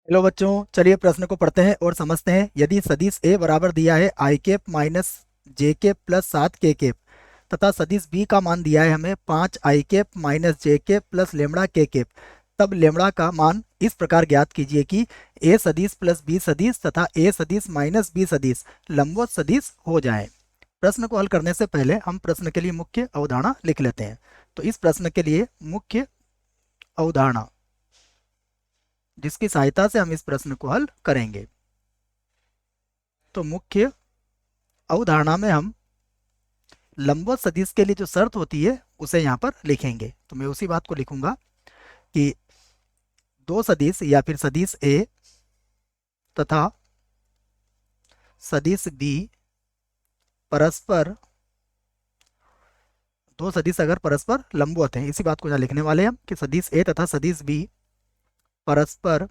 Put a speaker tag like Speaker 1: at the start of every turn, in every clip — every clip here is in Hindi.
Speaker 1: हेलो बच्चों, चलिए प्रश्न को पढ़ते हैं और समझते हैं। यदि सदिश ए बराबर दिया है आई कैप माइनस जे कैप प्लस 7 के कैप तथा सदिश बी का मान दिया है हमें 5 आई कैप माइनस जे कैप प्लस लेमड़ा के कैप, तब लेमड़ा का मान इस प्रकार ज्ञात कीजिए कि ए सदिश प्लस बी सदिश तथा ए सदिश माइनस बी सदिश लंबवत सदिश हो जाए। प्रश्न को हल करने से पहले हम प्रश्न के लिए मुख्य अवधारणा लिख लेते हैं। तो इस प्रश्न के लिए मुख्य अवधारणा जिसकी सहायता से हम इस प्रश्न को हल करेंगे, तो मुख्य अवधारणा में हम लंबवत सदिश के लिए जो शर्त होती है उसे यहाँ पर लिखेंगे। तो मैं उसी बात को लिखूंगा कि दो सदिश या फिर सदिश ए तथा सदिश बी परस्पर, दो सदिश अगर परस्पर लंबवत हैं, इसी बात को यहाँ लिखने वाले हैं हम कि सदिश ए तथा सदिश बी परस्पर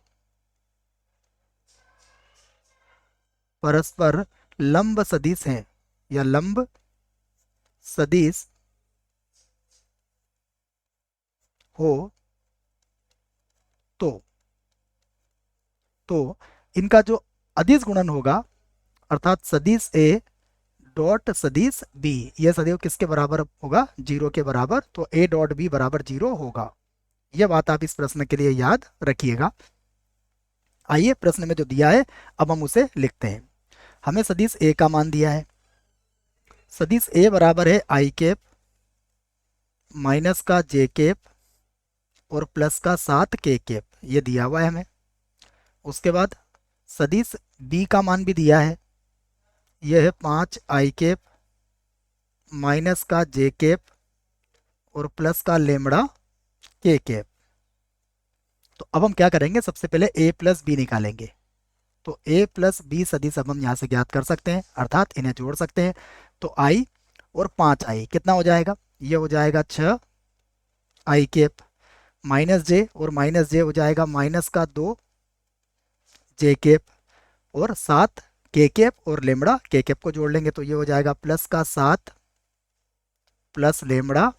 Speaker 1: परस्पर लंब सदिश हैं या लंब सदिश हो तो तो इनका जो अदिश गुणन होगा अर्थात सदिश ए डॉट सदिश बी, यह सदैव किसके बराबर होगा? जीरो के बराबर। तो ए डॉट बी बराबर जीरो होगा। यह बात आप इस प्रश्न के लिए याद रखिएगा। आइए प्रश्न में जो दिया है अब हम उसे लिखते हैं। हमें सदिश ए का मान दिया है। सदिश ए बराबर है आई कैप माइनस का जे कैप और प्लस का 7 के कैप, ये दिया हुआ है हमें। उसके बाद सदिश बी का मान भी दिया है, यह है 5 आई कैप माइनस का जे कैप और प्लस का लेमड़ा के कैप। तो अब हम क्या करेंगे, सबसे पहले ए प्लस बी निकालेंगे। तो ए प्लस बी सदिश अब हम यहाँ से ज्ञात कर सकते हैं, अर्थात इन्हें जोड़ सकते हैं। तो आई और 5 आई कितना हो जाएगा? ये हो जाएगा 6 आई कैप माइनस जे और माइनस जे हो जाएगा माइनस का 2 जे कैप और 7 के कैप और लेमड़ा के कैप को जोड़ लेंगे तो ये हो जाएगा प्लस का 7 प्लस लेमड़ा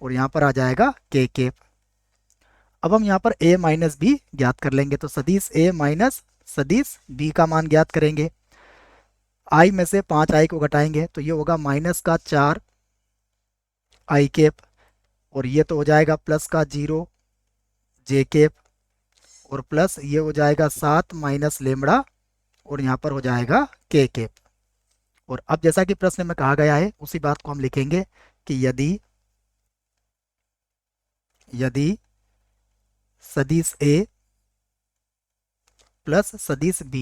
Speaker 1: और यहाँ पर आ जाएगा के कैप। अब हम यहाँ पर a माइनस बी ज्ञात कर लेंगे। तो सदिश a माइनस सदिश b का मान ज्ञात करेंगे। i में से 5 आई को घटाएंगे तो ये होगा माइनस का 4 आई कैप और ये तो हो जाएगा प्लस का 0 जे कैप और प्लस ये हो जाएगा 7 माइनस लेमड़ा और यहाँ पर हो जाएगा के कैप। और अब जैसा कि प्रश्न में कहा गया है उसी बात को हम लिखेंगे कि यदि यदि सदिश a प्लस सदिश b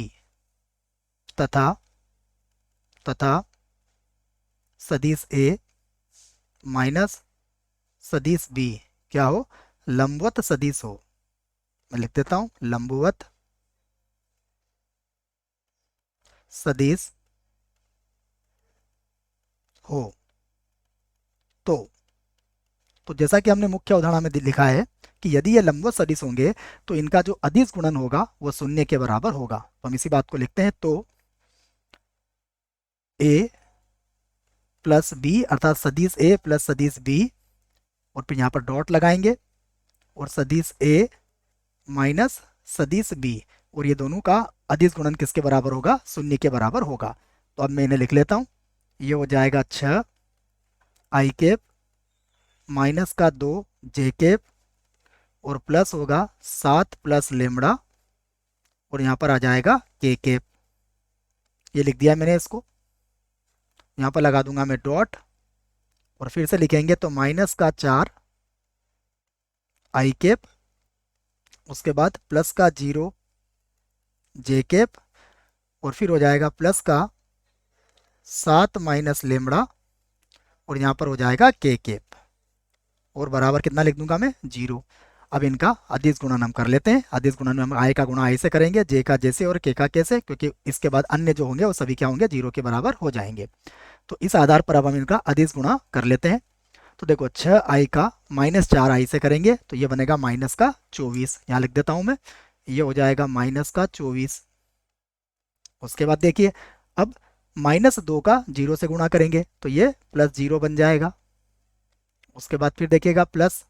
Speaker 1: तथा तथा सदिश a माइनस सदिश b क्या हो? लंबवत सदिश हो। मैं लिख देता हूं, लंबवत सदिश हो तो तो जैसा कि हमने मुख्य अवधारणा में लिखा है कि यदि ये लंबवत सदिश होंगे तो इनका जो अदिश गुणन होगा वो शून्य के बराबर होगा। तो हम इसी बात को लिखते हैं। तो a प्लस बी अर्थात सदिश a प्लस सदिश b और फिर यहाँ पर डॉट लगाएंगे और सदिश a माइनस सदिश b और ये दोनों का अदिश गुणन किसके बराबर होगा? शून्य के बराबर होगा। तो अब मैं इन्हें लिख लेता हूँ। ये हो जाएगा 6 आई कैप माइनस का 2 जे कैप और प्लस होगा 7 प्लस लेमड़ा और यहाँ पर आ जाएगा के कैप। ये लिख दिया मैंने इसको। यहाँ पर लगा दूंगा मैं डॉट और फिर से लिखेंगे तो माइनस का 4 आई कैप उसके बाद प्लस का 0 जे कैप और फिर हो जाएगा प्लस का 7 माइनस लेमड़ा और यहाँ पर हो जाएगा के कैप और बराबर कितना लिख दूंगा मैं? 0। अब इनका अदिश गुणन हम कर लेते हैं। अदिश गुणन में हम आई का गुणा आई से करेंगे, जे का जैसे और के का कैसे, क्योंकि इसके बाद अन्य जो होंगे वो सभी क्या होंगे? 0 के बराबर हो जाएंगे। तो इस आधार पर अब हम इनका अदिश गुणा कर लेते हैं। तो देखो 6 आई का माइनस 4 आई से करेंगे तो ये बनेगा माइनस का 24। यहाँ लिख देता हूँ मैं, ये हो जाएगा माइनस का 24। उसके बाद देखिए अब -2 का 0 से गुणा करेंगे तो ये +0 बन जाएगा। उसके बाद फिर देखिएगा प्लस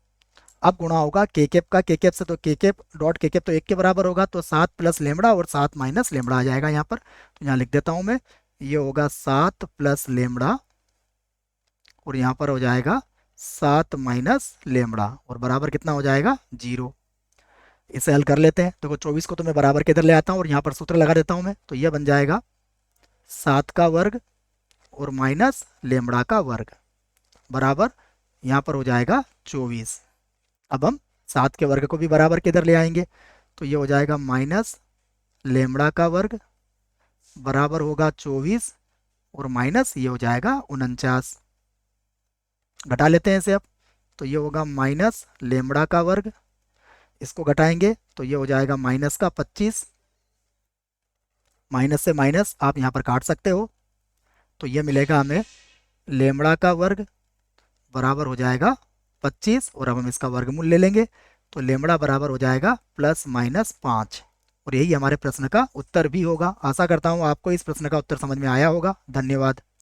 Speaker 1: अब गुणा होगा के कैप का के कैप से, तो के कैप डॉट के कैप तो 1 के बराबर होगा, तो 7 प्लस लेमड़ा और 7 माइनस लेमड़ा आ जाएगा यहाँ पर। तो यहाँ लिख देता हूँ मैं, ये होगा 7 प्लस लेमड़ा और यहाँ पर हो जाएगा 7 माइनस लेमड़ा और बराबर कितना हो जाएगा 0। इसे हल कर लेते हैं। देखो 24 को तो मैं बराबर के इधर ले आता हूँ और यहाँ पर सूत्र लगा देता हूँ मैं, तो यह बन जाएगा 7 का वर्ग और माइनस लेमड़ा का वर्ग बराबर यहाँ पर हो जाएगा 24। अब हम 7 के वर्ग को भी बराबर के इधर ले आएंगे, तो ये हो जाएगा माइनस लेमड़ा का वर्ग बराबर होगा 24 और माइनस ये हो जाएगा 49। घटा लेते हैं इसे अब, तो ये होगा माइनस लेमड़ा का वर्ग, इसको घटाएंगे तो ये हो जाएगा माइनस का 25, माइनस से माइनस आप यहाँ पर काट सकते हो, तो ये मिलेगा हमें लेमड़ा का वर्ग बराबर हो जाएगा 25 और अब हम इसका वर्गमूल ले लेंगे, तो लेमड़ा बराबर हो जाएगा +-5 और यही हमारे प्रश्न का उत्तर भी होगा। आशा करता हूँ आपको इस प्रश्न का उत्तर समझ में आया होगा। धन्यवाद।